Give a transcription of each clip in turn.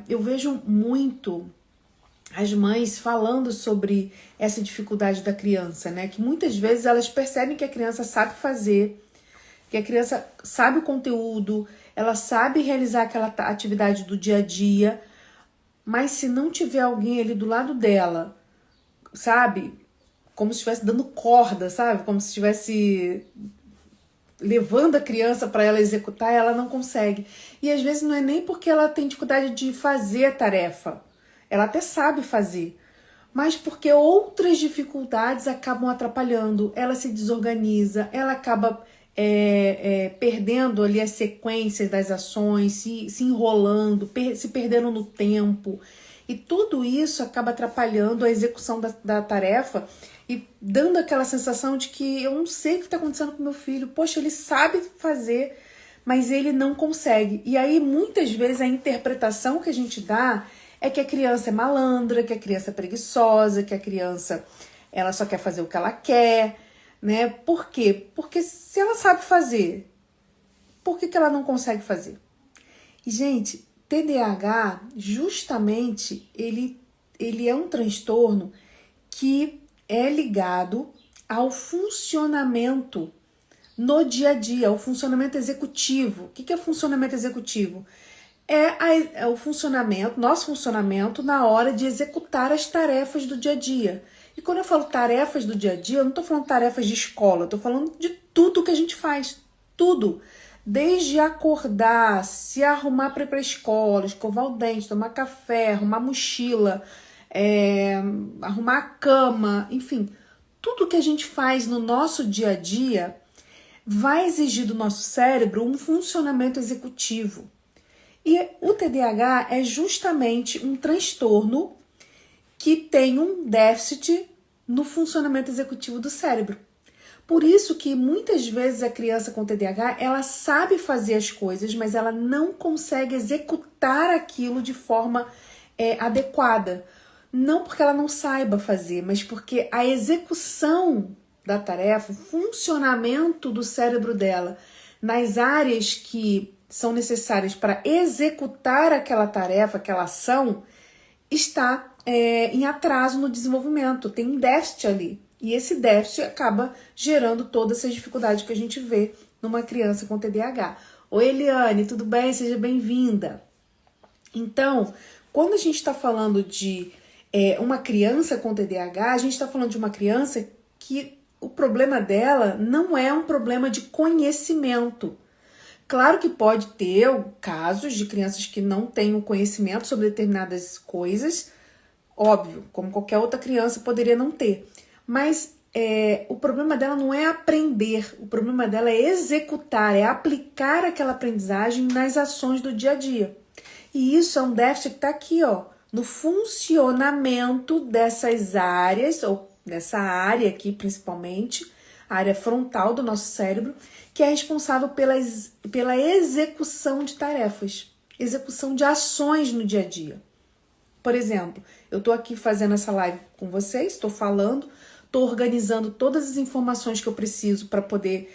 eu vejo muito as mães falando sobre essa dificuldade da criança, né? Que muitas vezes elas percebem que a criança sabe fazer, que a criança sabe o conteúdo, ela sabe realizar aquela atividade do dia a dia, mas se não tiver alguém ali do lado dela, sabe? Como se estivesse dando corda, sabe? Como se estivesse levando a criança para ela executar, ela não consegue. E às vezes não é nem porque ela tem dificuldade de fazer a tarefa. Ela até sabe fazer, mas porque outras dificuldades acabam atrapalhando. Ela se desorganiza, ela acaba perdendo ali as sequências das ações, se enrolando, se perdendo no tempo. E tudo isso acaba atrapalhando a execução da tarefa e dando aquela sensação de que eu não sei o que está acontecendo com meu filho. Poxa, ele sabe fazer, mas ele não consegue. E aí, muitas vezes, a interpretação que a gente dá é que a criança é malandra, que a criança é preguiçosa, que a criança ela só quer fazer o que ela quer, né? Por quê? Porque se ela sabe fazer, por que ela não consegue fazer? E, gente, TDAH, justamente, ele é um transtorno que é ligado ao funcionamento no dia a dia, ao funcionamento executivo. O que é funcionamento executivo? É o funcionamento, nosso funcionamento na hora de executar as tarefas do dia a dia. E quando eu falo tarefas do dia a dia, eu não estou falando tarefas de escola, eu estou falando de tudo que a gente faz, tudo. Desde acordar, se arrumar para ir para a escola, escovar o dente, tomar café, arrumar mochila, arrumar a cama, enfim, tudo que a gente faz no nosso dia a dia vai exigir do nosso cérebro um funcionamento executivo. E o TDAH é justamente um transtorno que tem um déficit no funcionamento executivo do cérebro. Por isso que muitas vezes a criança com TDAH, ela sabe fazer as coisas, mas ela não consegue executar aquilo de forma adequada. Não porque ela não saiba fazer, mas porque a execução da tarefa, o funcionamento do cérebro dela nas áreas que são necessárias para executar aquela tarefa, aquela ação, está em atraso no desenvolvimento, tem um déficit ali. E esse déficit acaba gerando todas essas dificuldades que a gente vê numa criança com TDAH. Oi, Eliane, tudo bem? Seja bem-vinda. Então, quando a gente está falando de uma criança com TDAH, a gente está falando de uma criança que o problema dela não é um problema de conhecimento. Claro que pode ter casos de crianças que não têm um conhecimento sobre determinadas coisas, óbvio, como qualquer outra criança poderia não ter. Mas o problema dela não é aprender, o problema dela é executar, é aplicar aquela aprendizagem nas ações do dia a dia. E isso é um déficit que está aqui, ó, no funcionamento dessas áreas, ou dessa área aqui principalmente, a área frontal do nosso cérebro, que é responsável pela execução de tarefas, execução de ações no dia a dia. Por exemplo, eu estou aqui fazendo essa live com vocês, estou falando, estou organizando todas as informações que eu preciso para poder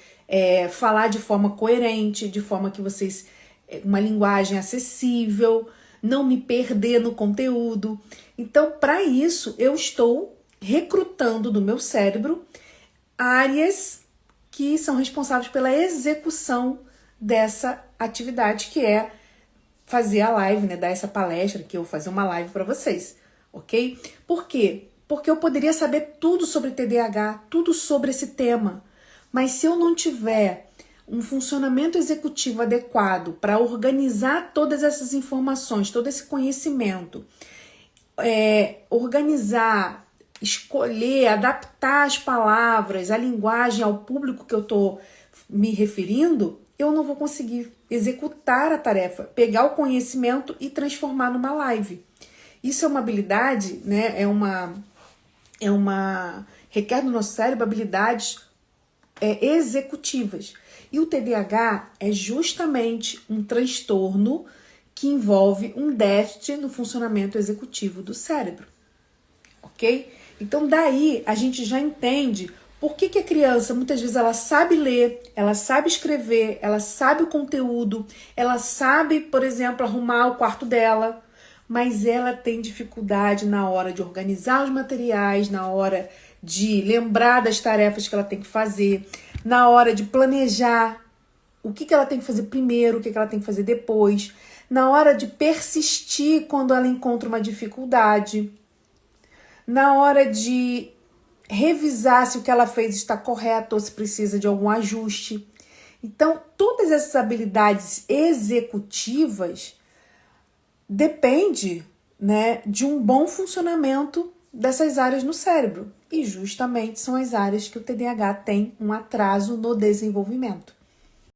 falar de forma coerente, de forma que vocês, uma linguagem acessível, não me perder no conteúdo. Então, para isso, eu estou recrutando do meu cérebro áreas que são responsáveis pela execução dessa atividade, que é fazer a live, né, dar essa palestra, que eu vou fazer uma live para vocês, ok? Por quê? Porque eu poderia saber tudo sobre TDAH, tudo sobre esse tema, mas se eu não tiver um funcionamento executivo adequado para organizar todas essas informações, todo esse conhecimento, organizar, escolher, adaptar as palavras, a linguagem ao público que eu estou me referindo, eu não vou conseguir executar a tarefa, pegar o conhecimento e transformar numa live. Isso é uma habilidade, né? Requer do nosso cérebro habilidades executivas. E o TDAH é justamente um transtorno que envolve um déficit no funcionamento executivo do cérebro, ok? Então daí a gente já entende por que a criança muitas vezes ela sabe ler, ela sabe escrever, ela sabe o conteúdo, ela sabe, por exemplo, arrumar o quarto dela, mas ela tem dificuldade na hora de organizar os materiais, na hora de lembrar das tarefas que ela tem que fazer, na hora de planejar o que ela tem que fazer primeiro, o que ela tem que fazer depois, na hora de persistir quando ela encontra uma dificuldade, na hora de revisar se o que ela fez está correto ou se precisa de algum ajuste. Então, todas essas habilidades executivas dependem, né, de um bom funcionamento dessas áreas no cérebro. E justamente são as áreas que o TDAH tem um atraso no desenvolvimento.